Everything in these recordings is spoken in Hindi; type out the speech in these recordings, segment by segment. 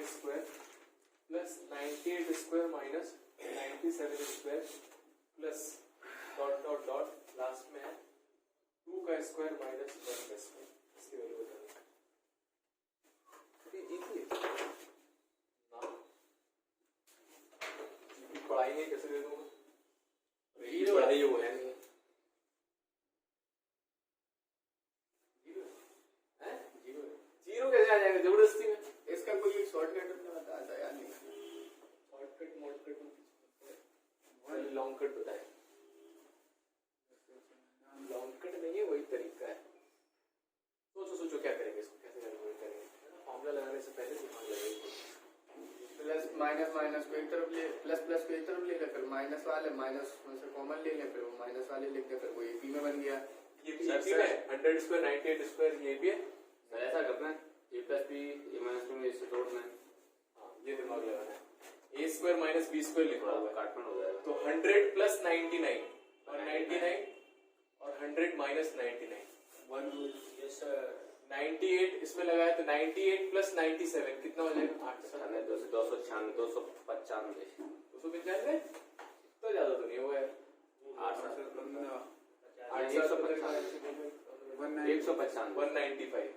Square plus 98 square minus 97 square plus dot dot dot last में है 2 का स्क्वायर माइनस 1 का स्क्वायर। इसकी वैल्यू बतानी पढ़ाएंगे कैसे दे दूंगा, पढ़ाई वो है नहीं। जीरो कैसे आ जाएगा जबरदस्ती में? इसका कोई शॉर्टकट अपने बताता है यार नहीं। शॉर्टकट मॉडकट लॉन्ग कट बताए। लॉन्ग कट नहीं है, वही तरीका है। सोचो सोचो क्या करेंगे इसको, कैसे करेंगे? फॉर्मूला लगाने से पहले दिमाग लगाइए। प्लस माइनस माइनस को एक तरफ ले, प्लस प्लस को एक तरफ ले लें, फिर माइनस वाले माइनस में से कॉमन ले लें, फिर वो माइनस वाले लिख दें, फिर वो एपी में बन गया। ये भी एपी में 100 स्क्वायर 98 स्क्वायर ये भी है। सर ऐसा करना है ए प्लस बी ए माइनस बी में इससे तोड़ना है। हाँ ये दिमाग लगाना है। ए स्क्वायर माइनस बी स्क्वायर लिखा हुआ है, काटना हो जाएगा। तो 100 प्लस 99 और 99 और 100 माइनस 99 98 इसमें लगाया तो 98 प्लस 97 कितना हो जाएगा? 895 295 295 295 तो ज्यादा तो नहीं हुआ है। 195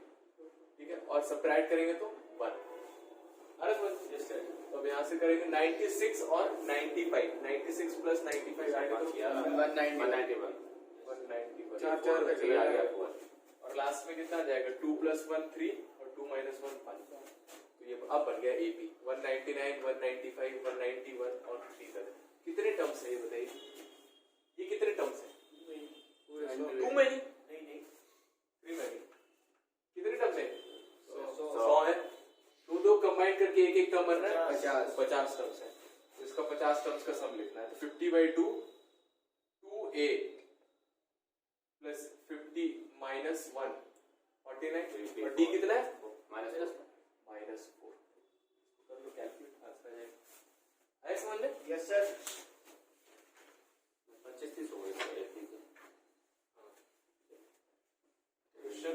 ठीक है, और सबट्रैक्ट करेंगे तो 1। अरे तो अब यहाँ से करेंगे 96 और 95 96 प्लस 95 आएगा तो 191 चार का चला गया 1 और लास्ट में कितना आ जाएगा? 2 प्लस 1 3 और 2 माइनस 1 5। तो ये अब बन गया एपी 199 195 191 और 3 तक। कितने टर्म्स है ये बताइए? ये कितने टर्म्स है? 2 में ही नहीं 3 में ही। कितने टर्म्स है? 100 है। दो कंबाइन करके एक टर्म बन रहा है 50 टर्म्स है। तो इसका 50 टर्म्स का सम लिखना है। तो 50/2 2a प्लस 50 माइनस 1 49 और d कितना है? माइनस 4। कर लो कैलकुलेट, आंसर आ जाएगा। आया समझ में? Yes sir. 25 हो गए। क्वेश्चन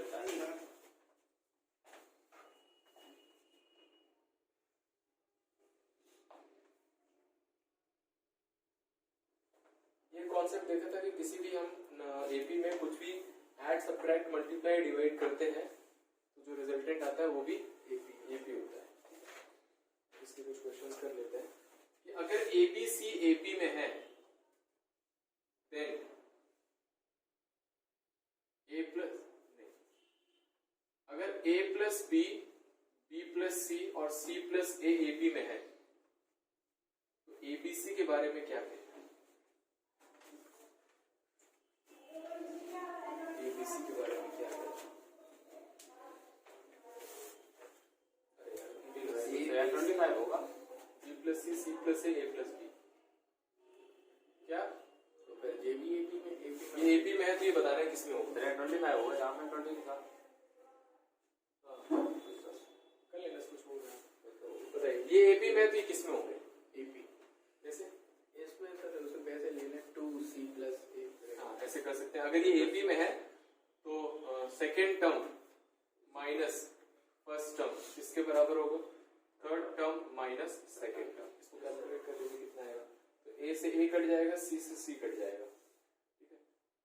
कॉन्सेप्ट देखा था कि किसी भी हम एपी में कुछ भी ऐड सब्ट्रैक्ट मल्टीप्लाई डिवाइड करते हैं तो जो रिजल्टेंट आता है वो भी एपी होता है। इसके कुछ क्वेश्चंस कर लेते हैं कि अगर एबीसी एपी में है देन ए प्लस नहीं, अगर ए प्लस बी बी प्लस सी और सी प्लस ए एपी में है तो एबीसी के बारे में क्या कहते हैं? एबीसी के बारे में क्या कहते हैं? 25 होगा। बी प्लस सी प्लस ए प्लस बी क्या? तो फिर ये भी एपी में ये एपी में है तो ये बता रहे हैं किसमें होगा? 25 होगा, यहाँ में 20 लिखा। कर लेना कुछ होगा। बताइए ये एपी में है तो ये किसमें होंगे? एपी जैसे इसमें सर उसमें पैसे ले लें 2c प्लस a। हाँ ऐसे कर सकते हैं। अगर ये एपी में है तो second term minus first term किसके बराबर होगा? Third term minus second term. इसको कैलकुलेट कर लीजिए कितना आएगा। तो ए से ए कट जाएगा, सी से सी कट जाएगा, ठीक है।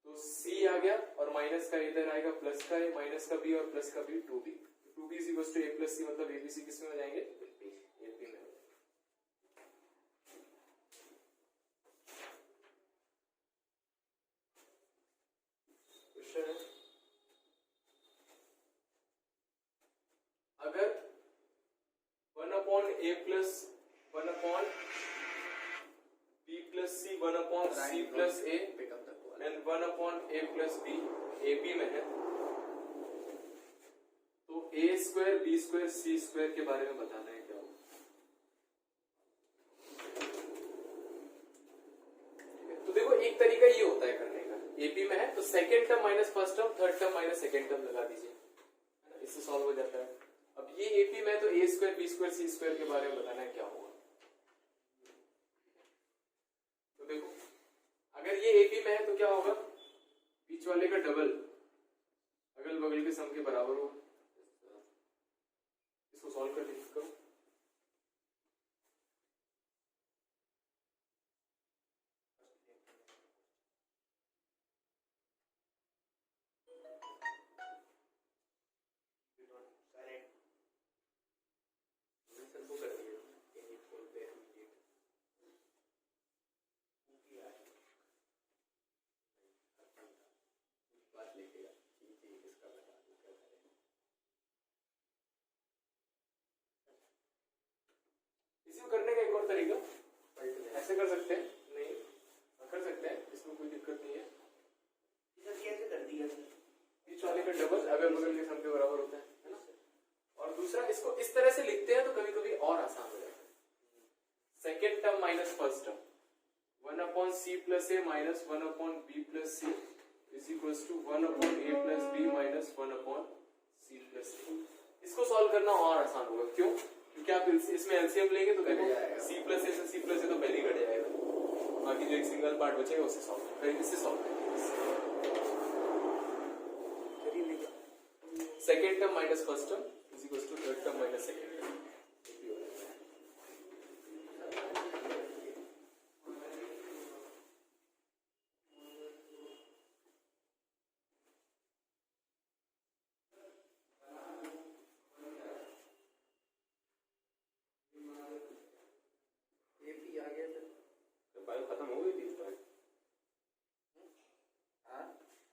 तो सी आ गया और माइनस का इधर आएगा प्लस का ए, माइनस का बी और प्लस का b 2b। 2b is equal to a plus c, मतलब एबीसी किसमें हो जाएंगे? एपी में। क्वेश्चन है अगर 1/a plus 1/b plus c 1/c plus a and 1/a plus b ab में है तो a square b square c square के बारे में बताना है क्या होगा? तो देखो एक तरीका ये होता है करने का। एपी में है तो second term minus first term, third term minus second term लगा दीजिए, इससे सॉल्व हो जाता है। अब ये एपी में तो ए स्क्वायर बी स्क्वायर सी स्क्वायर के बारे में बताना है क्या होगा। तो देखो अगर ये एपी में है तो क्या होगा? बीच वाले का डबल अगल बगल के सम के बराबर होगा। इसको सॉल्व कर लीजिए करो। ऐसे कर सकते हैं? नहीं, कर सकते हैं, इसमें कोई दिक्कत नहीं है। कैसे कर दिया सर? बीच वाले का डबल अगल बगल के सम के बराबर होता है ना। और दूसरा इसको इस तरह से लिखते हैं तो कभी कभी और आसान हो जाता है। Second term minus first term, 1/c plus a minus 1/b plus c is equals to 1/a plus b minus 1/c plus a। इसको सॉल्व करना और आसान होगा। क्यों? क्योंकि आप इसमें एलसीएम लेंगे तो देखो c plus a से c plus a तो पहले ही कट जाएगा, बाकी जो एक सिंगल पार्ट बचेगा उससे सॉल्व करेंगे। इससे सॉल्व करेंगे। Second term minus first term is equal to third term minus second term. Bio खत्म हो गई थी इस बार। हाँ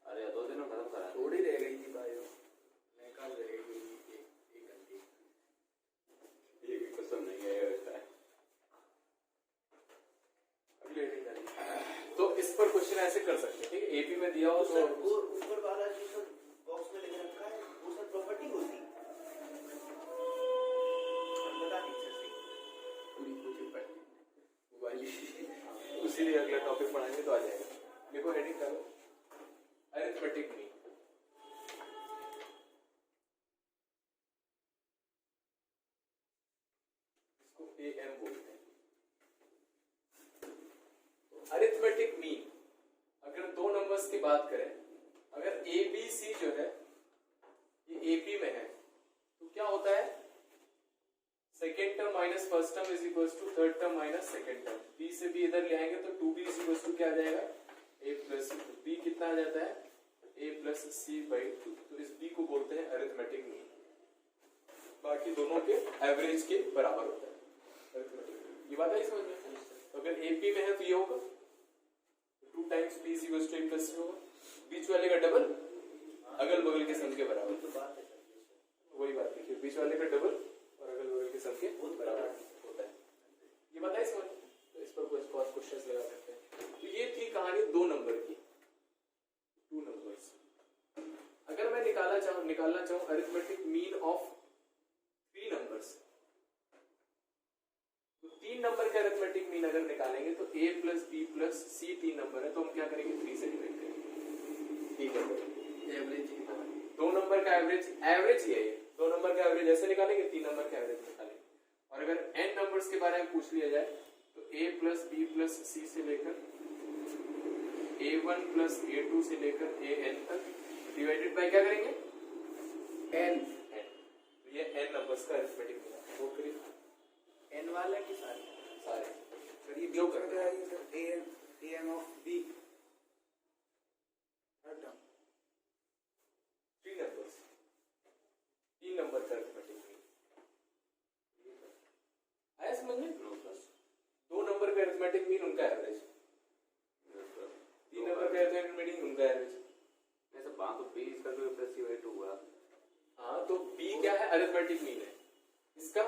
अरे 2 दिन में खत्म करा। थोड़ी रह गई थी बायो, मैं कल रह गई थी एक घंटे। ये भी कसम नहीं है ऐसा है। अगले हेडिंग करेंगे। तो इस पर क्वेश्चन ऐसे कर सकते हैं, ठीक है। एपी में दिया हो तो सर वो ऊपर वाला जो सर बॉक्स में लिख रखा है वो सर प्रॉपर्टी होती है, बता दीजिए सर। पूरी कोचिंग पढ़ ली वो वाली। इसीलिए अगला टॉपिक पढ़ाएंगे तो आ जाएगा। देखो हेडिंग करो, अरिथमेटिक मीन। इसको एएम बोलते हैं। अरिथमेटिक मीन, अगर दो नंबर्स की बात करें, अगर ए बी सी जो है ये एपी में है तो क्या होता है? Second term minus first term is equal to third term minus second term. B से बी इधर ले आएंगे तो 2b इज इक्वल टू क्या आ जाएगा? a प्लस बी कितना आ जाता है? a plus c by 2। तो इस b को बोलते हैं अरिथमेटिक मीन। बाकी दोनों के एवरेज के बराबर होता है अरिथमेटिक। ये बात है समझ में? तो अगर AP में है तो ये होगा 2 times b is equal to a plus c होगा। बीच वाले का डबल अगल बगल के सम के बराबर। तो बात है सर, वही बात है, बीच वाले का डबल और अगल बगल के सम के बराबर होता है। ये बताइए समझ। तो इस पर कुछ क्वेश्चंस लगा सकते हैं। तो ये थी कहानी 2 नंबर की, 2 नंबर्स। अगर मैं निकालना चाहूं अरिथमेटिक मीन ऑफ 3 नंबर्स, तो 3 नंबर का अरिथमेटिक मीन अगर निकालेंगे तो a plus b plus c 3 number है तो हम क्या करेंगे? 3 से डिवाइड करेंगे। ठीक है, एवरेज कितना? 2 नंबर का एवरेज ही है ये। 2 नंबर का एवरेज ऐसे निकालेंगे, 3 नंबर का एवरेज निकालेंगे। और अगर n नंबर्स के बारे में पूछ लिया जाए तो a plus b plus c से लेकर a1 प्लस a2 से लेकर an तक डिवाइडेड बाय क्या करेंगे? n। तो ये n नंबर्स का अरिथमेटिक मीन है। वो करिए n वाला की सारे सारे। सर ये जो कर रहा है sir am of b 3 numbers, 3 number का अरिथमेटिक मीन आया समझ में? 2 नंबर का अरिथमेटिक मीन उनका एवरेज, 3 नंबर का अरिथमेटिक मीन उनका एवरेज। ऐसा बात तो b इसका जो प्लस c बाई 2 हुआ। हाँ तो b क्या है? अरिथमेटिक मीन है इसका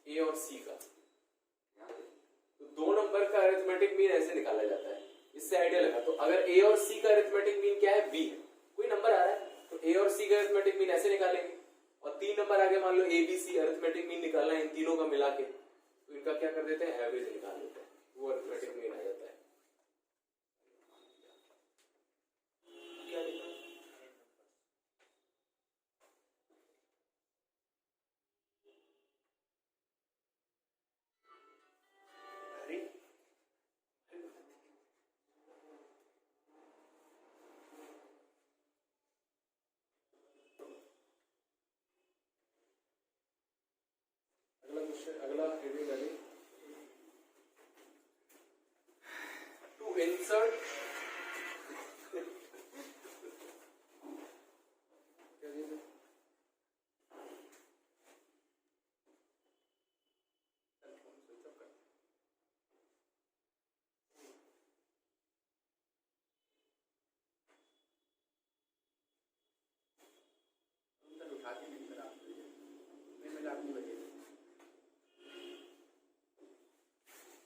a और c का। तो 2 नंबर का अरिथमेटिक मीन ऐसे निकाला जाता है, इससे आइडिया लगा। तो अगर a और c का अरिथमेटिक मीन क्या है? b है, कोई नंबर आ रहा है तो a और c का अरिथमेटिक मीन ऐसे निकालेंगे। और 3 नंबर आगे मान लो a b c arithmetic mean निकालना है इन तीनों का मिला के, तो इनका क्या कर देते हैं? एवरेज निकाल देते हैं, वो अरिथमेटिक मीन आ जाता है। क्या लिखा? अरे अगला क्वेश्चन, अगला हेडिंग डालिए। टू इंसर्ट क्या दिया? अंदर उठा के नहीं करा मैं मिला अपनी वजह से।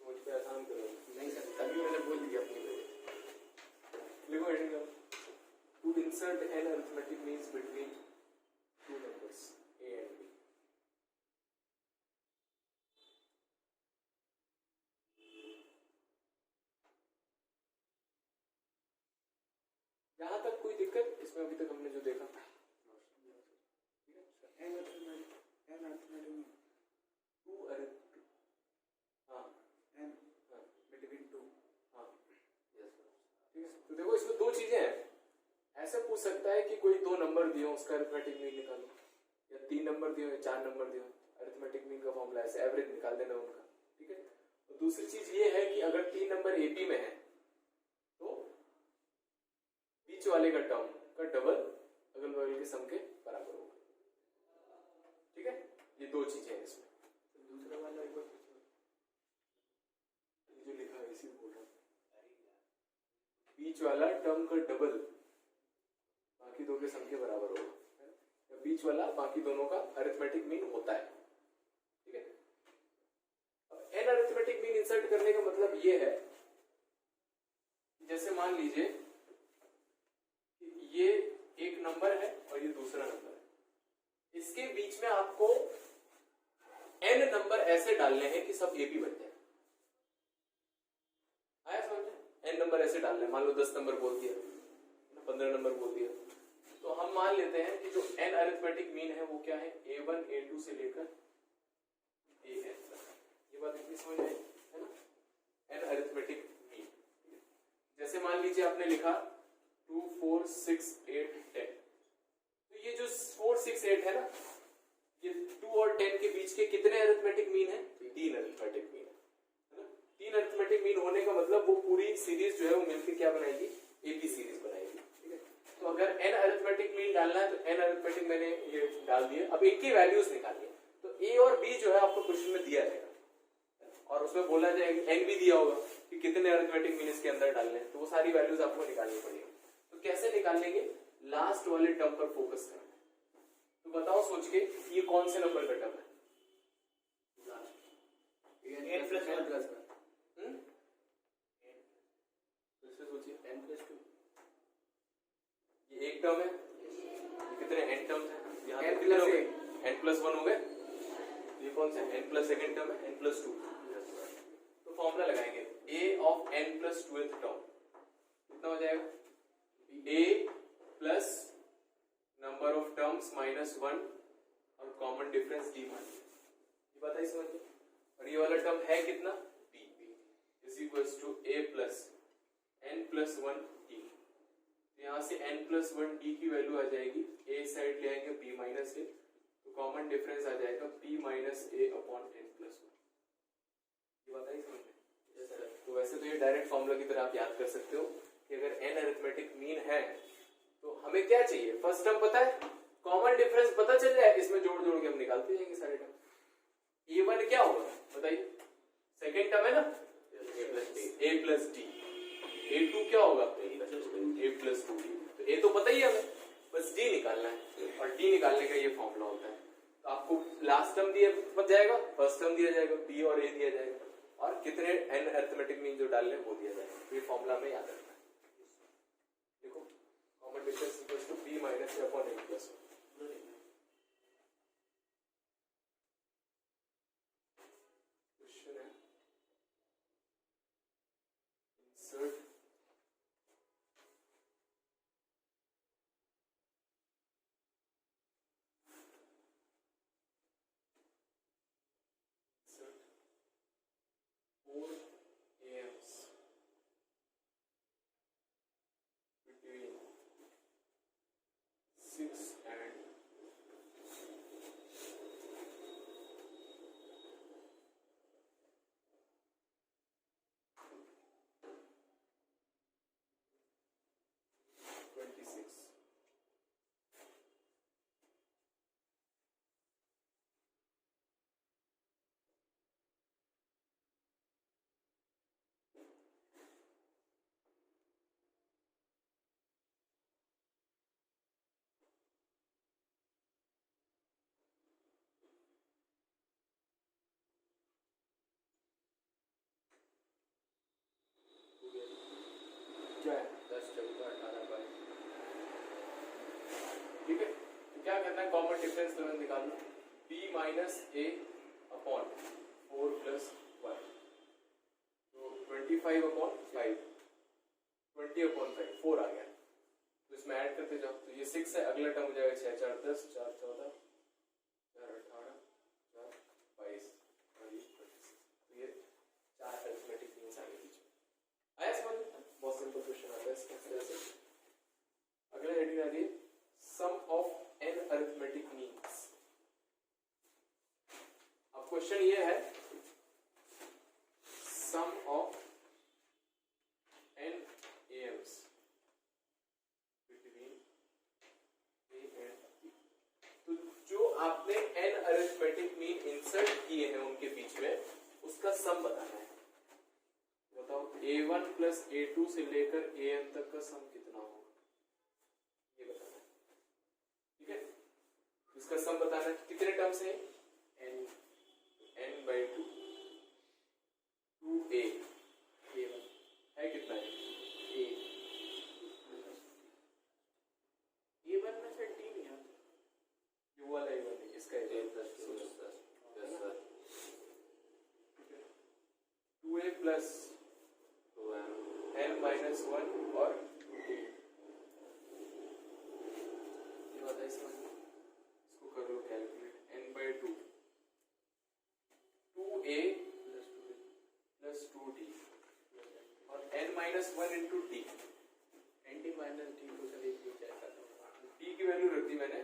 मुझ पे आसान करो। नहीं n arithmetic means between two numbers a and b. यहां तक कोई दिक्कत इसमें? अभी तक हमने जो देखा तो देखो इसमें दो चीजें हैं। ऐसे पूछ सकता है कि कोई दो नंबर दिए उसका अरिथमेटिक मीन निकालो, या तीन नंबर दिए या चार नंबर दिए, अरिथमेटिक मीन का फॉर्मूला ऐसे एवरेज निकाल देना उनका, ठीक है। और दूसरी चीज ये है कि अगर तीन नंबर एपी में है तो बीच वाले का टर्म का डबल अगल बगल के सम के बराबर होगा, ठीक है। ये दो चीजें हैं इसमें। दूसरा वाला एक बार जो लिखा है इसी बोल रहा हूं, बीच वाला टर्म का डबल बाकी दो के सम के बराबर होगा, या बीच वाला बाकी दोनों का अरिथमेटिक मीन होता है, ठीक है। अब एन अरिथमेटिक मीन इंसर्ट करने का मतलब ये है, जैसे मान लीजिए कि ये एक नंबर है और ये दूसरा नंबर है, इसके बीच में आपको एन नंबर ऐसे डालने हैं कि सब एपी बन जाए। आया समझ? एन नंबर ऐसे डालने हैं, मान लो 10 नंबर बोल दिया, 15 नंबर बोल दिया, तो हम मान लेते हैं कि जो एन अरिथमेटिक मीन है वो क्या है, a1 a2 से लेकर an तक। ये बात इतनी समझ में है ना, एन अरिथमेटिक मीन। जैसे मान लीजिए आपने लिखा 2 4 6 8 10, तो ये जो 4 6 8 है ना, ये 2 और 10 के बीच के कितने अरिथमेटिक मीन है? 3 अरिथमेटिक मीन है ना। 3 अरिथमेटिक मीन होने का मतलब वो पूरी सीरीज जो है वो मिलकर क्या बनाएगी, एपी सीरीज बनाएगी, ठीक है। तो अगर n अरिथमेटिक मीन डालना है तो n अरिथमेटिक मैंने ये डाल दिया। अब इनकी वैल्यूज निकालिए, तो a और b जो है आपको क्वेश्चन में दिया जाएगा और उसमें बोला जाएगा n भी दिया होगा कि कितने अरिथमेटिक मीन इसके अंदर डालने हैं, तो वो सारी वैल्यूज आपको निकालनी पड़ेगी। तो कैसे निकालेंगे? लास्ट वाले टर्म पर फोकस करना है। तो बताओ सोच के ये कौन से नंबर का टर्म है? n प्लस 1 प्लस सोचिए n+2, ये एक टर्म है, ये कितने n टर्म्स हैं? यहाँ n कितने हो गए? +1 n+1 हो गए। ये कौन सा n प्लस सेकेंड टर्म है? n+2। तो फॉर्मूला लगाएंगे a ऑफ n+2th टर्म कितना हो जाएगा? a plus number of terms -1 और कॉमन डिफरेंस d मान लीजिए। ये बात है समझ में? और ये वाला टर्म है कितना? b is equals to a plus n+1 d। यहाँ से n+1 d की वैल्यू आ जाएगी, a साइड ले आएंगे b माइनस a, तो कॉमन डिफरेंस आ जाएगा b माइनस a अपॉन n+1। ये बात है समझ में? तो वैसे तो ये डायरेक्ट फॉर्मूला की तरह आप याद कर सकते हो कि अगर n अरिथमेटिक मीन है तो हमें क्या चाहिए? फर्स्ट टर्म पता है, कॉमन डिफरेंस पता चल जाए, इसमें जोड़ जोड़ के हम निकालते जाएंगे सारे टर्म। a1 क्या होगा बताइए? सेकेंड टर्म है ना, a प्लस d। a2 क्या होगा? a+2d। तो a तो पता ही है हमें, बस d निकालना है, और d निकालने का ये फॉर्मूला होता है। तो आपको लास्ट टर्म दिया बच जाएगा, फर्स्ट टर्म दिया जाएगा, b और a दिया जाएगा, और कितने n अरिथमेटिक मीन जो डालने वो दिया जाएगा। तो ये फॉर्मूला में याद रखना है। देखो common difference equals to b माइनस a अपॉन n+1। क्वेश्चन है इंसर्ट between 6 and 8 करना है, कॉमन डिफरेंस तुरंत निकालना, b माइनस ए अपॉन 4 प्लस 1, तो 25 अपॉन 5, 20 अपॉन 5, 4 आ गया। तो इसमें ऐड करते जाओ, तो ये 6 है, अगला टर्म हो जाएगा 6 4 10, 4 14, 4 18, 4 22 और ये 26। तो ये 4 अरिथमेटिक मीन्स आ गए बीच में। आया समझ में? बहुत सिंपल क्वेश्चन आता है इस तरह से। अगला हेडिंग आ रही है sum of n arithmetic means. अब क्वेश्चन ये है sum of n AMs between a and b. तो जो आपने एन अरिथमेटिक मीन इंसर्ट किए हैं उनके बीच में, उसका सम बताना है। बताओ a1 प्लस a2 से लेकर an तक का सम कितना होगा, ये बताना है। ठीक है, इसका सम बताना है। कितने टर्म्स है? n बाई 2, 2a a1 है कितना है? a1 में से d नहीं आता, ये वाला a1 है, इसका a plus 2 plus sir 2a plus 2m n minus 1 और d, ये वाला इसमें इसको कर लो calculate, n by 2, 2a plus 2d और n minus 1 into d, nd minus d को सर एक बीच ऐसा d की वैल्यू रख दी मैंने,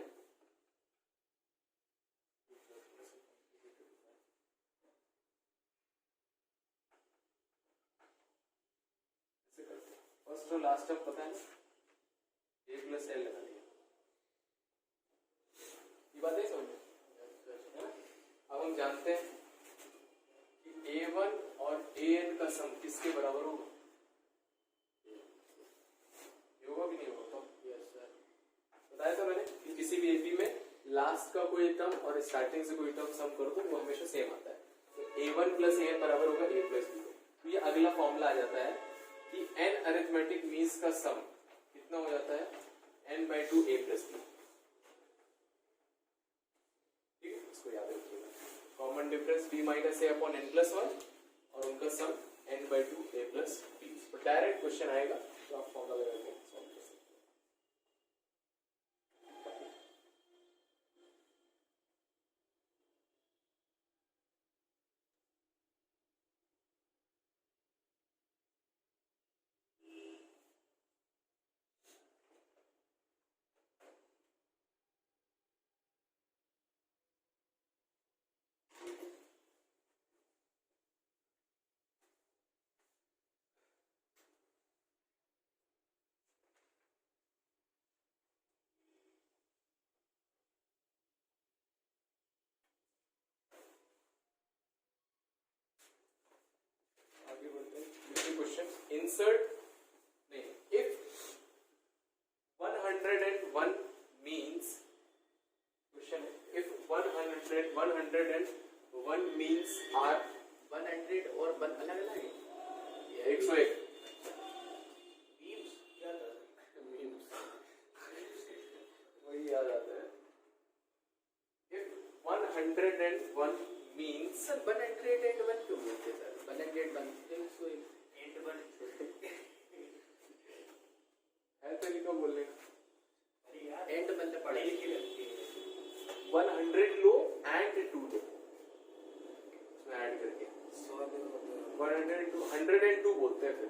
फर्स्ट और लास्ट टर्म पता है ना, a प्लस l लगा दिया, ये बात है समझ में? है ना? अब हम जानते हैं कि a1 और an का सम किसके बराबर होगा? ये होगा भी नहीं होगा? तो यस सर बताया था मैंने कि किसी भी एपी में लास्ट का कोई टर्म और स्टार्टिंग से कोई टर्म सम करो तो वो हमेशा सेम आता है। तो a1 प्लस an बराबर होगा a प्लस b। तो ये अगला फॉर्मूला आ जाता है कि n अरिथमेटिक मीन्स का सम कितना हो जाता है? n by 2 a plus b। ठीक है, इसको याद रखिएगा। कॉमन डिफरेंस b माइनस a अपॉन n प्लस 1 और उनका सम n by 2 a plus b। तो डायरेक्ट क्वेश्चन आएगा तो आप फॉर्मूला लगा के सॉल्व कर सकते हैं। आगे बढ़ते हैं। दूसरे क्वेश्चन, इंसर्ट नहीं, इफ 101 मीन्स, क्वेश्चन है इफ 101 मीन्स आर 100 और 1 अलग अलग है 101 मीम्स क्या था? मीम्स वही याद आता है। इफ 101 मीन्स सर 101 क्यों बोलते सर? 101 एंड वन है तरीका बोलने का। अरे यार एंड मतलब पढ़े पढ़े लिखे लगते हैं 100 लो एंड 2 लो, इसमें ऐड करके 102 बोलते हैं, फिर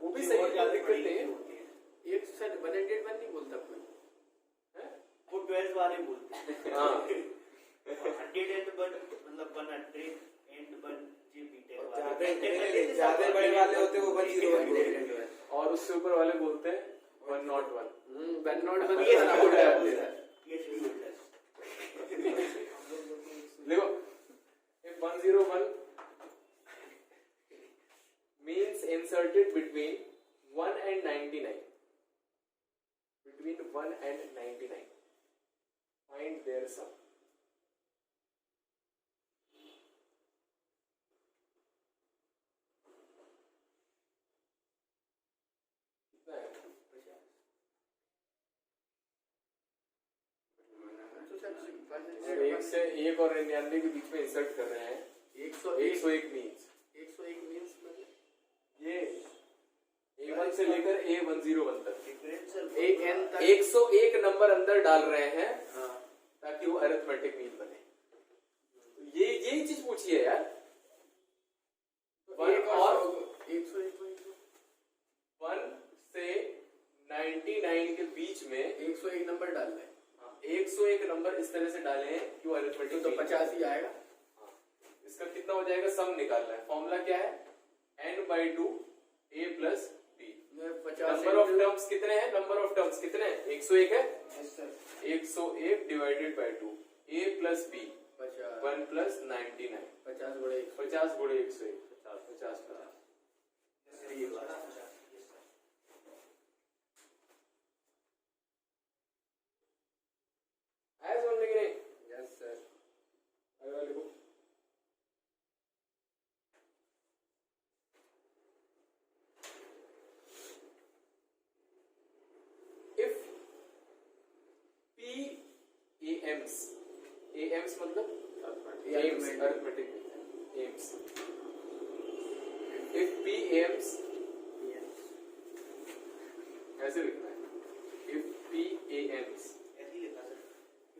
वो भी सही है, कोई दिक्कत नहीं है। एक सर 101 नहीं बोलता कोई हैं? वो 12 वाले बोलते हैं। हाँ 100 एंड 1 मतलब 100 एंड 1 जी बीटेक ज्यादा ज्यादा बड़े वाले होते हैं वो 101 बोलते हैं और उससे ऊपर वाले बोलते हैं 101। 101 ये वाला बोल रहा है ये शुरू होता है देखो, if 101 means inserted between 1 and 99, between 1 and 99, find their sum. कितना है? और एक से एक और 99 के बीच में इंसर्ट कर रहे हैं 101 मीन्स 101 मीन्स मतलब ये A1 से लेकर A101 तक डिफरेंशियल एक n तक 101 नंबर अंदर डाल रहे हैं हाँ ताकि वो अरिथमेटिक मीन बने। तो ये यही चीज पूछी है यार। एक और 101 1 से 99 के बीच में 101 नंबर डाल रहे 101 नंबर इस तरह से डाले हैं कि वो अरिथमेटिक तो 50 ही आएगा। इसका कितना हो जाएगा, सम निकालना है। फॉर्मूला क्या है, n/2 a plus b। 50 number of terms कितने हैं, नंबर ऑफ टर्म्स कितने हैं, 101 है। Yes sir 101 divided by 2 a plus b 50 1 plus 99 50 गुणे 100 50 गुणे 101 50 ये बात आया समझ में कि नहीं। यस सर अगला लिखो। If PAMs AMs मतलब aims arithmetic aims if PAMs ऐसे लिखना है if PAMs ऐसे ही लिखा sir.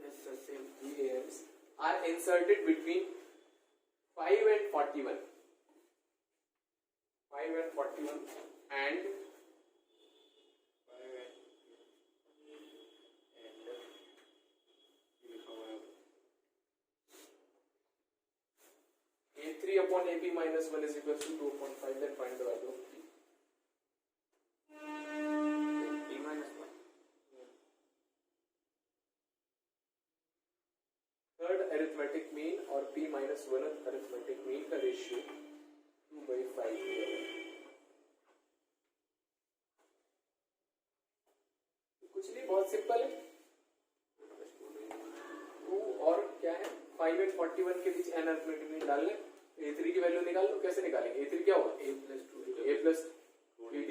Yes sir same PAMs are inserted between 5 and 41 5 and 41 and A3 upon AB minus 1 is equal to 2 upon 5, then find the value of P. P minus 1. Third arithmetic mean और P minus 1 arithmetic mean का ratio 2/5 दिया हुआ है। कुछ नहीं, बहुत सिंपल है। 2 और क्या है 5 and 41 के बीच n arithmetic mean डाल लें। A3 की वैल्यू निकाल लो। कैसे निकालेंगे, A3 क्या होगा, a plus 2 a plus 3d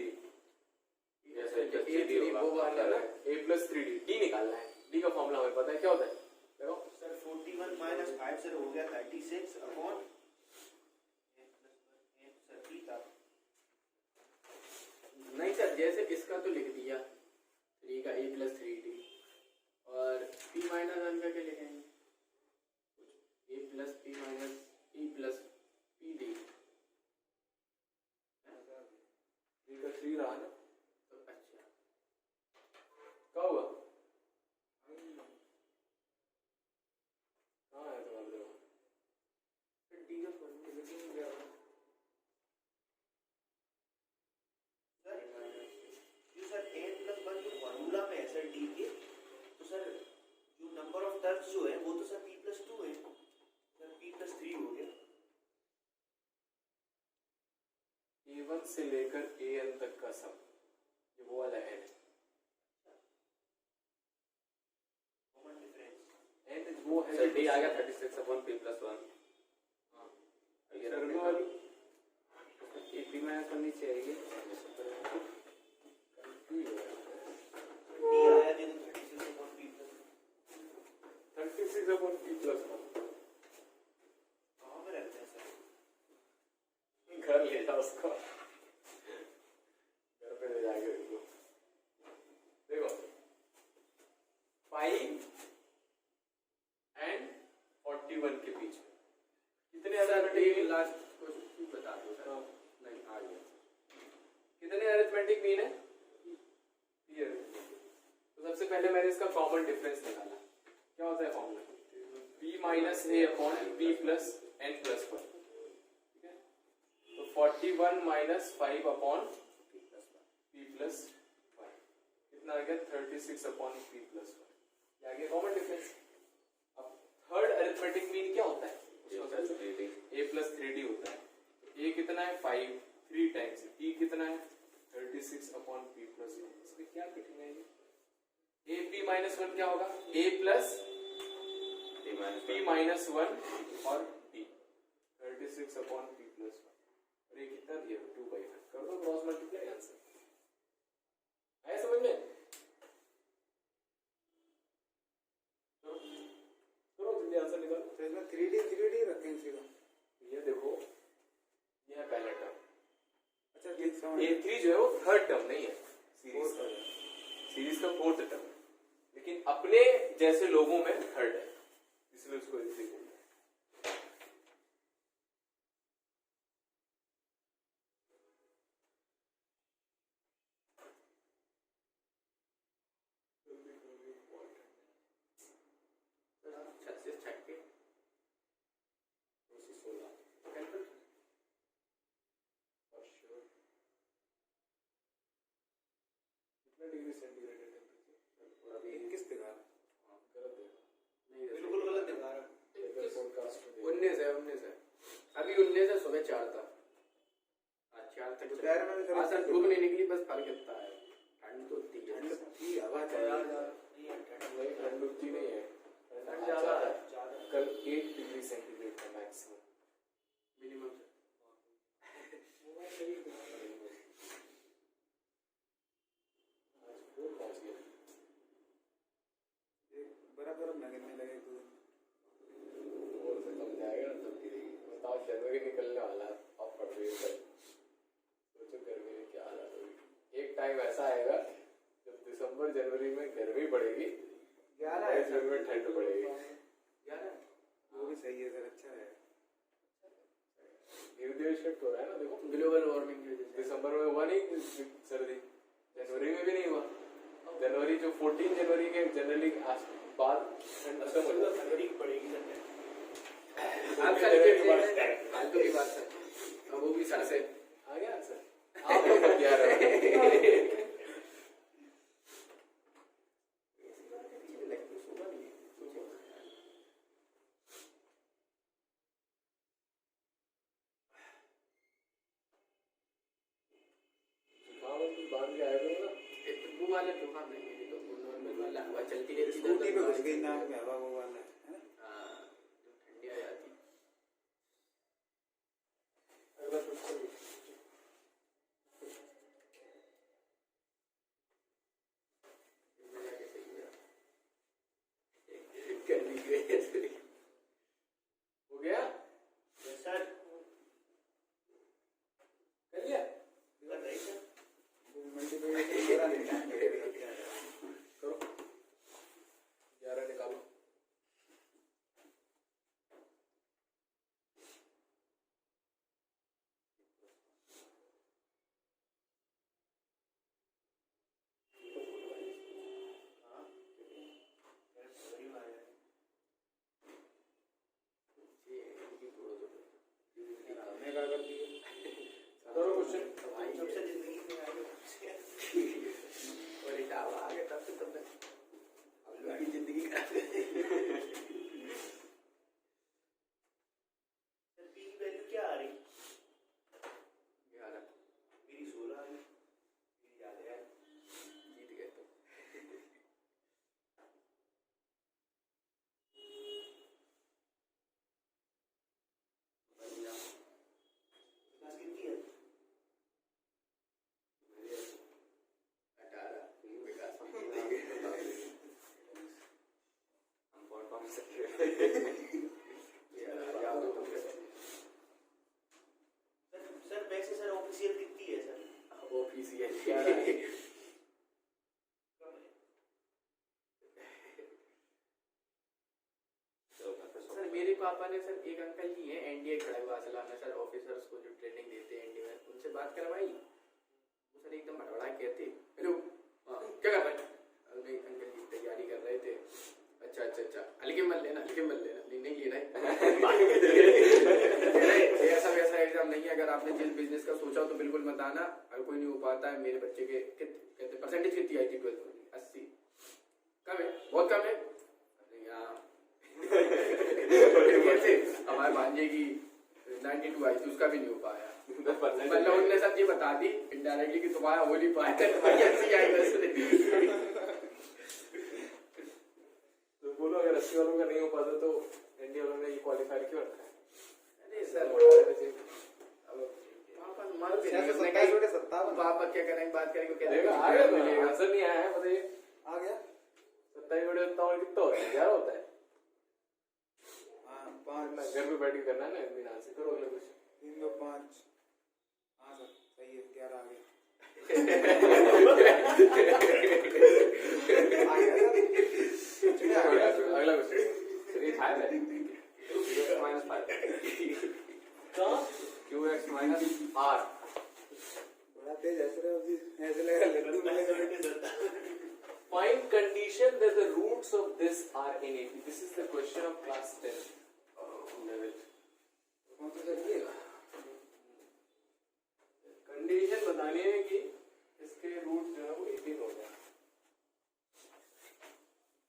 A3 वो वाला ना, a plus 3d d निकालना है। d का फॉर्मूला हमें पता है, क्या होता है देखो। सर 41 माइनस 5 सर हो गया 36 अपॉन सर 3 था। नहीं सर जैसे इसका तो लिख दिया 3 का a plus 3d और p minus 1 का क्या लिखेंगे, a plus p minus e plus pd 3 का 3 रहा ना, तो अच्छा क्या हुआ, हाँ है तुम्हारे देखो फिर d का फॉर्मूला लिखेंगे क्या होगा? सर जो सर n प्लस 1 जो फॉर्मूला में है सर d के, तो सर जो नंबर ऑफ टर्म्स जो है वो तो सर p प्लस 2 है, सर p प्लस 3 हो गया। A1 से लेकर AN तक का सम, ये वो वाला n है। कॉमन डिफरेंस n वो है सर D आ गया 36 upon P plus 1. हाँ, ये कर रखने दो का। वाली। ये P minus 1 नीचे आएगी. Confuse हो गया। d आया देखो 36 upon p plus 36 upon P plus 1 कहाँ में रखते हैं सर? घर ले जाओ उसको, घर पे ले जाके रख लो। देखो 5 and 41 के बीच में कितने सर arithmetic एक mean? लास्ट क्वेश्चन बता दो सर। हाँ। नहीं आ गया कितने arithmetic mean है, P arithmetic। तो सबसे पहले मैंने इसका कॉमन डिफरेंस निकाला। क्या होता है formula, P minus a upon P plus n plus 1। ठीक है, तो 41 minus 5 upon P plus 1 कितना आ गया, 36 upon P plus 1। ये आ गया कॉमन डिफरेंस। अब थर्ड अरिथमेटिक मीन क्या होता है, a plus 3d होता है। a कितना है 5, 3 टाइम्स t कितना है 36 upon P plus 1। इसमें क्या कठिनाई है, a p minus 1 क्या होगा, a plus P minus p 1. minus 1 और d 36 upon P plus 1 और ये कितना दिया 2/5। कर दो क्रॉस मल्टीप्लाई, आंसर आया समझ में। तो इसमें 3D रखेंगे सीधा। ये देखो, ये है पहला टर्म। अच्छा ठीक समझ। A3 जो है वो थर्ड टर्म नहीं है सीरीज का, सीरीज का फोर्थ टर्म, लेकिन अपने जैसे लोगों में थर्ड है, इसलिए उसको ऐसे बोलते हैं। छत से छत के 216 और श्योर कितना डिग्री सेंटीग्रेड है टेम्परेचर? अभी 21 दिखा रहा है। गलत देखा, नहीं बिल्कुल गलत दिखा रहा है। इधर पॉडकास्ट में देखा। 19 है अभी 19 है, सुबह 4 था, आज 4 तक दोपहर में भी करीब आज धूप नहीं निकली, बस फर्क इतना है, ठंड तो थी ठंड थी, हवा चल रही है। नहीं है ठंड। नहीं, ठंड उतनी नहीं है, ठंड ज्यादा है। ज्यादा। कल 8 डिग्री सेंटीग्रेड था मैक्सिमम। मिनिमम से। आज 4 पहुंच गया। बराबर न गिरने लगे तो और से कम जाएगा ना, तब गिरेगी। बताओ, जनवरी निकलने वाला है, अब पड़ रही है। सोचो गर्मी में क्या हालत होगी। एक टाइम ऐसा आएगा जब दिसंबर जनवरी में गर्मी पड़ेगी, 11 जनवरी में ठंड पड़ेगी। 11 वो भी सही है सर, अच्छा है। धीरे धीरे शिफ्ट हो रहा है ना, देखो ग्लोबल वार्मिंग की वजह से। दिसंबर में हुआ नहीं सर्दी, जनवरी में भी नहीं हुआ। जनवरी जो 14 जनवरी के जनरली बाद ठंड खत्म हो जाती है। फरवरी की पड़ेगी सर। आप सर फालतू की बात सर, वो भी सर से आ गया आंसर, आप लोग बतिया रहे हो। बांध के आए थे ना, वो वाला जुकाम नहीं है, तो वो नॉर्मल वाला हवा चलती रहती है, स्कूटी पे घुस गई नाक में हवा, वो वाला है ना। हाँ, जो ठंडी आ जाती है। अगला क्वेश्चन। हो गया, सर कर लिया, कर रही सर। मल्टीप्लिकेशन पूरा नहीं करो, 11 निकालो। हाँ फरवरी में आया है। हमने क्या कर दिया। करो क्वेश्चन। जब से जिंदगी में आए हो, और इटावा आ गया तब से तुमने अब लोग की जिंदगी खराब कर दी। सर पी की वैल्यू क्या आ रही? 11 मेरी 16 आ रही, मेरी याद है। जीत गए तो। बढ़िया। विकास कितनी है? 18 विकास हम पहुंच सकते सर वैसे सर ऑफिशियल कितनी है सर? ऑफिशियल कम है। सर मेरे पापा ने सर एक अंकल जी हैं एनडीए खड़गवासला में सर ऑफिसर्स को जो ट्रेनिंग देते हैं एनडीए में, उनसे बात करवाई। वो सर एकदम बड़बड़ा कहते, हेलो क्या कर रहे हैं? अरे अंकल जी तैयारी कर रहे थे। अच्छा अच्छा अच्छा, हल्के मत लेना, हल्के मत लेना, नहीं ये नहीं ऐसा वैसा एग्जाम नहीं है। अगर आपने जिस बिजनेस का सोचा तो बिल्कुल मत आना, अगर कोई नहीं हो पाता है। मेरे बच्चे के कहते परसेंटेज कितनी आई थी 12th में? 80। कम है, बहुत कम है। अरे यहाँ कैसे हमारे भांजे की 92 आई थी, उसका भी नहीं हो पाया। मतलब उनने सर ये बता दी इनडायरेक्टली कि तुम्हारा हो नहीं पाया, तुम्हारी 80 आई वैसे। तो बोलो, अगर 80 वालों का नहीं हो पाता तो इंडिया वालों ने ये क्वालिफायर क्यों रखा है? अरे सर पापा मान के नहीं, उसने कहा पापा क्या करेंगे, बात करेंगे, कहते आ गया तो आंसर नहीं आया है, बताइए। आ गया 27 बटे 57 कितना होता है? 11 होता है। हाँ घर पे बैठ के करना है ना, मेरे आंसर करो अगला क्वेश्चन। 3 2 5। हाँ सर सही है, 11 आ गए। अगला क्वेश्चन ये 5 है। qx minus 5 कहाँ qx minus r बड़ा तेज हंस रहे हो अभी, ऐसे लगा लड्डू मिलेगा। find condition that the roots of this are in AP. This is the question of class 10 level. कौन सा चलिएगा? कंडीशन बतानी है कि इसके रूट जो है वो 18 हो जाए।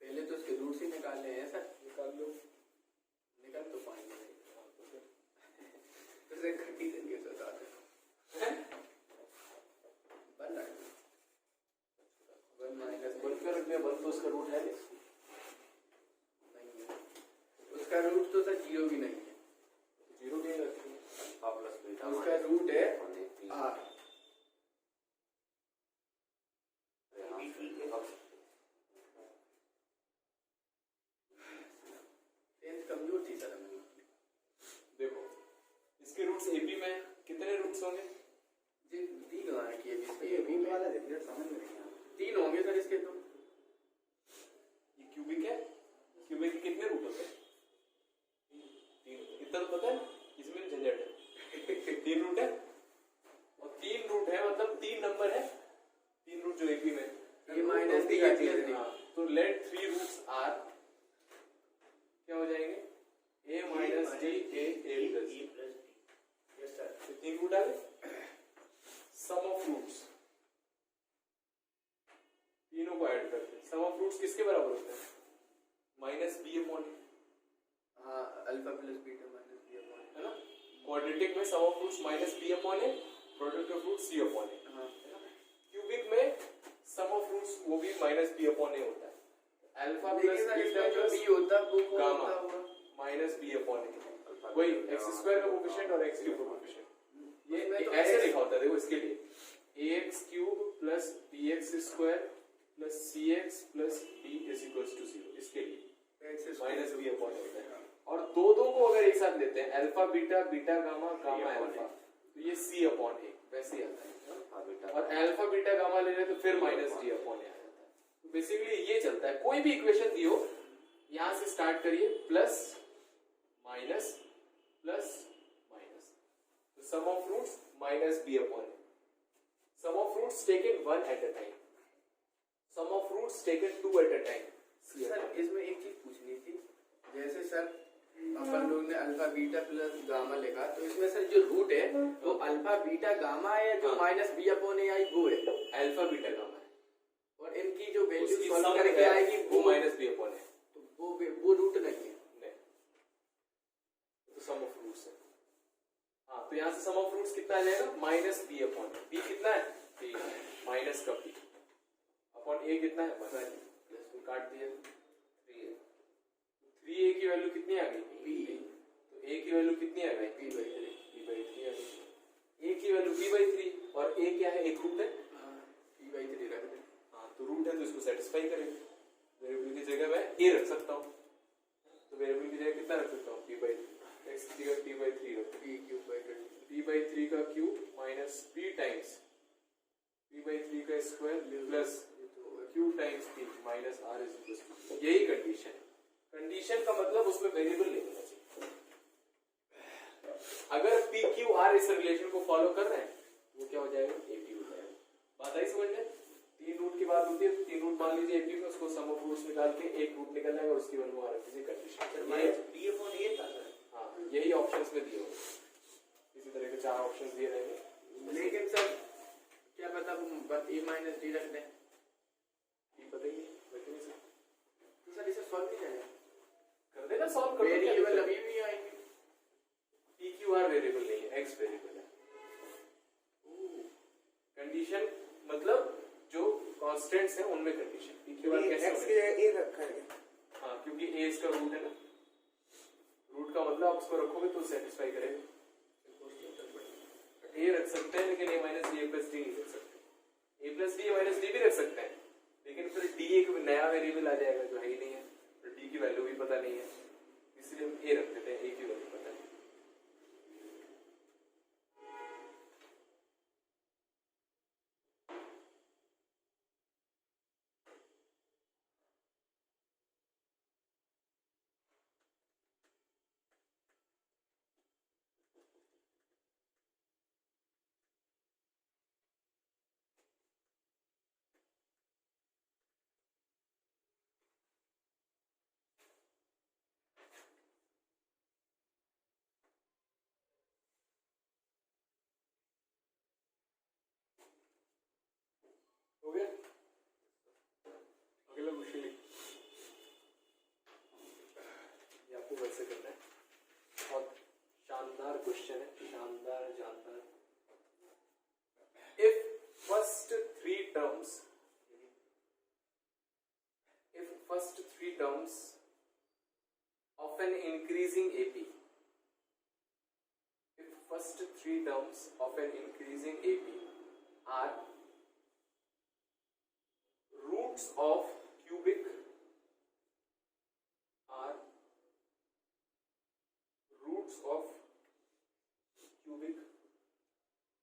पहले तो इसके रूट ही निकालने हैं सर। निकाल लो, निकाल तो पाएंगे नहीं। तो घटी देंगे तो दादा बन रहा है 1 माइनस बनकर रख दिया, बन तो उसका रूट है नहीं। नहीं है, उसका रूट तो सर 0 भी नहीं है, 0 नहीं रखी, अल्फा प्लस बीटा उसका रूट है r। टेंथ कमजोर थी सर हमें। देखो इसके रूट्स एपी में कितने रूट्स होंगे? जी 3 लगाने की है इसके ये रूट वाला रिजल्ट समझ में नहीं आया। 3 होंगे सर इसके तो। ये क्यूबिक है, क्यूबिक के कितने रूट होते हैं? 3। इतना तो पता है, इसमें झंझट है। 3 रूट है, और 3 रूट है मतलब 3 नंबर है, 3 रूट जो एपी में a minus d हाँ, plus d। तो लेट 3 रूट्स आर क्या हो जाएंगे? a minus d a plus d। Yes sir. 3 root आ गए। सम ऑफ रूट्स तीनों को ऐड करते हैं। सम ऑफ रूट्स किसके बराबर होते हैं? माइनस बी अपॉन ए, हाँ alpha plus beta minus b upon है ना। क्वाड्रेटिक में sum of roots minus b upon a, product of root c upon a. हाँ क्यूबिक में सम ऑफ रूट्स वो भी माइनस बी अपॉन ए होता है। अल्फा प्लस लेकिन सर बीटा इसमें जो प्लस b होता है वो गामा होता होगा माइनस बी अपॉन ए, वही एक्स स्क्वायर का कोएफिशिएंट और एक्स क्यूब का कोएफिशिएंट। ये उसमें तो ऐसे x- लिखा होता है, देखो इसके लिए ax cube plus bx square plus cx plus d is equals to 0। इसके लिए माइनस बी अपॉन होता है। और दो को अगर एक साथ लेते हैं, alpha beta beta gamma gamma alpha, तो ये c अपॉन ए वैसे ही आता है। और अल्फा बीटा गामा ले रहे तो फिर माइनस डी अपॉन ए आ जाता है। तो बेसिकली ये चलता है, कोई भी इक्वेशन दी हो यहां से स्टार्ट करिए, प्लस माइनस प्लस माइनस, तो sum of roots minus b upon a. Sum of roots taken 1 at a time, sum of roots taken 2 at a time. Sir इसमें एक चीज पूछनी थी, जैसे सर अपन लोग ने अल्फा बीटा प्लस गामा लिखा, तो इसमें सर जो रूट है वो अल्फा बीटा गामा है, जो माइनस बी अपॉन ए आई वो है, अल्फा बीटा गामा है, और इनकी जो वैल्यू उसकी सॉल्व sum करके है, आएगी वो माइनस बी अपॉन है। तो वो रूट नहीं है। नहीं, तो सम ऑफ रूट्स है। हाँ, तो यहाँ से सम ऑफ रूट्स कितना आ जाएगा? माइनस बी अपॉन ए। बी कितना है? बी माइनस का बी अपॉन ए कितना है? 1 प्लस में काट दिया 3 है। 3a की वैल्यू कितनी आ गई? बी तो a की वैल्यू कितनी आ गई? B by 3। b by 3 आ गई। a की वैल्यू b by 3 और a क्या है? एक रूट है। बी बाई 3 रख दें। हाँ, तो रूट है तो इसको सेटिस्फाई करेंगे। वेरिएबल की जगह मैं a रख सकता हूँ, तो वेरिएबल की जगह कितना रख सकता हूँ? b by 3। x की जगह b by 3 रख, b cube by 20। b by 3 का cube minus b times b by 3 का square plus q times p minus r is equal to, यही कंडीशन है। कंडीशन का मतलब उसमें वेरिएबल नहीं होना चाहिए। अगर p q r इस रिलेशन को फॉलो कर रहे हैं, वो क्या हो जाएगा? AP हो जाएगा। बात आई समझ में? 3 रूट की बात होती है, 3 रूट मान लीजिए AP में, उसको सम ऑफ रूट्स निकाल के एक रूट निकल जाएगा, उसकी वैल्यू आ रखी है कंडीशन। माइनस बी अपॉन ए था सर। हाँ, यही ऑप्शंस में दिए होंगे, इसी तरह के 4 ऑप्शंस दिए रहेंगे। लेकिन सर क्या पता बस ए माइनस डी रख दें, ये पता ही है, रख नहीं सकते। तो सर इसे सॉल्व नहीं जाएगा। कर देना, सॉल्व कर दो। वेरिएबल अभी भी आएंगे। PQR वेरिएबल नहीं है, X वेरिएबल है। कंडीशन मतलब जो कांस्टेंट्स हैं उनमें कंडीशन। PQR कैसे x होगा? के a रखा है। हाँ, क्योंकि a इसका रूट है ना, रूट का मतलब आप उसको रखोगे तो सेटिस्फाई करेगा। a रख सकते हैं, लेकिन a minus d plus d नहीं रख सकते। a plus d minus d भी रख सकते हैं, लेकिन फिर d एक नया वेरिएबल आ जाएगा जो है ही नहीं है, फिर d की वैल्यू भी पता नहीं है, इसलिए हम a रख देते हैं, a की वैल्यू हो गया? अगला क्वेश्चन ये आपको वैसे करना है, बहुत शानदार क्वेश्चन है, शानदार जानदार। If first three terms of an increasing AP, if first three terms of an increasing AP are roots of cubic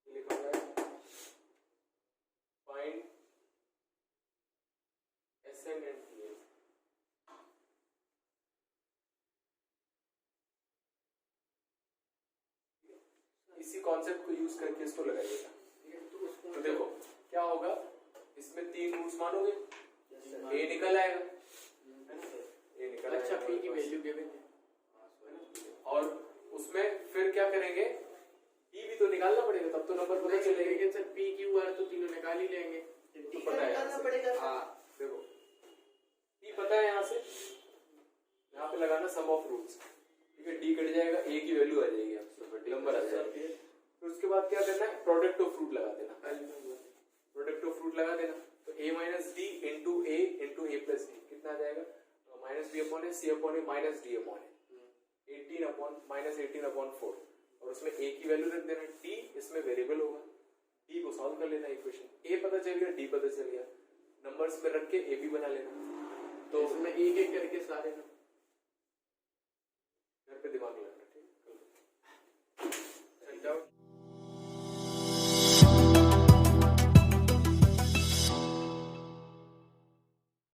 लिखा हुआ है, find Sn and Tn। इसी कॉन्सेप्ट को यूज करके इसको लगाइएगा। तो देखो क्या होगा, इसमें 3 रूट्स मानोगे, ए निकल आएगा, ए निकल अच्छा आएगा पी की वैल्यू गिवन है, और उसमें फिर क्या करेंगे, ई भी तो निकालना पड़ेगा, तब तो नंबर पता चलेगा। लेकिन सर पी क्यू आर तो तीनों निकाल ही लेंगे, तो पता है निकालना पड़ेगा। हाँ देखो ई पता है, यहाँ से यहाँ पे लगाना सम ऑफ रूट्स, ठीक है, डी कट जाएगा, ए की वैल्यू आ जाएगी, नंबर आ जाएगा। फिर उसके बाद क्या करना है, प्रोडक्ट ऑफ फ्रूट लगा देना, प्रोडक्ट ऑफ फ्रूट लगा देना, तो a minus D into A plus D कितना आ जाएगा, माइनस बी अपॉन ए सी अपॉन ए माइनस डी अपॉन ए, 18/-4, और उसमें a की वैल्यू रख देना, t इसमें वेरिएबल होगा, d को सॉल्व कर लेना इक्वेशन, a पता चल गया, d पता चल गया, नंबर्स में रख के a भी बना लेना। तो इसमें एक एक करके सारे